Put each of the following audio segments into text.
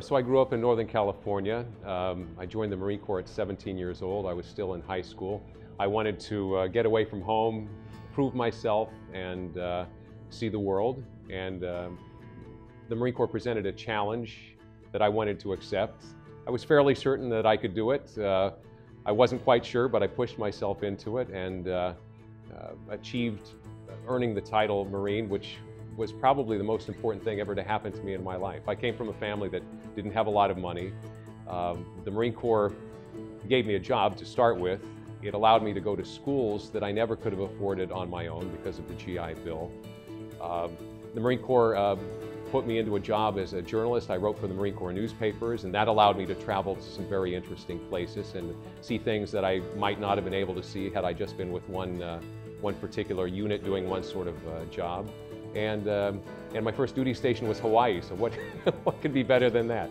So I grew up in Northern California. I joined the Marine Corps at 17 years old. I was still in high school. I wanted to get away from home, prove myself, and see the world. And the Marine Corps presented a challenge that I wanted to accept. I was fairly certain that I could do it. I wasn't quite sure, but I pushed myself into it and achieved earning the title Marine, which was probably the most important thing ever to happen to me in my life. I came from a family that didn't have a lot of money. The Marine Corps gave me a job to start with. It allowed me to go to schools that I never could have afforded on my own because of the GI Bill. The Marine Corps put me into a job as a journalist. I wrote for the Marine Corps newspapers, and that allowed me to travel to some very interesting places and see things that I might not have been able to see had I just been with one particular unit doing one sort of job. And my first duty station was Hawaii, so what could be better than that?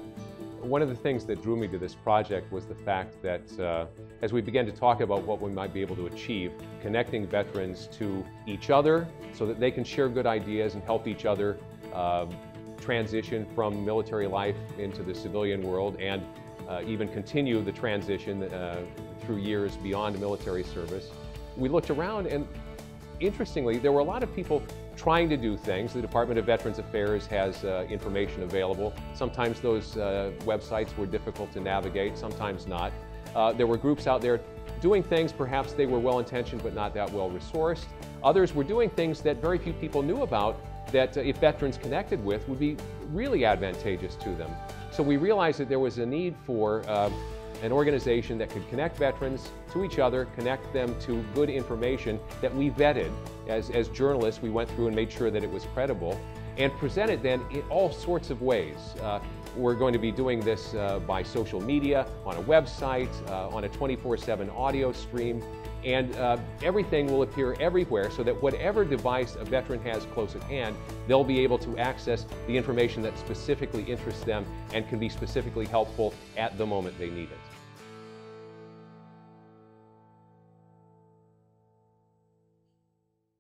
One of the things that drew me to this project was the fact that as we began to talk about what we might be able to achieve, connecting veterans to each other so that they can share good ideas and help each other transition from military life into the civilian world and even continue the transition through years beyond military service. We looked around, and interestingly, there were a lot of people trying to do things. The Department of Veterans Affairs has information available. Sometimes those websites were difficult to navigate, sometimes not. There were groups out there doing things, perhaps they were well-intentioned but not that well-resourced. Others were doing things that very few people knew about that if veterans connected with would be really advantageous to them. So we realized that there was a need for an organization that could connect veterans to each other, connect them to good information that we vetted. As journalists, we went through and made sure that it was credible and present it then in all sorts of ways. We're going to be doing this by social media, on a website, on a 24/7 audio stream, and everything will appear everywhere so that whatever device a veteran has close at hand, they'll be able to access the information that specifically interests them and can be specifically helpful at the moment they need it.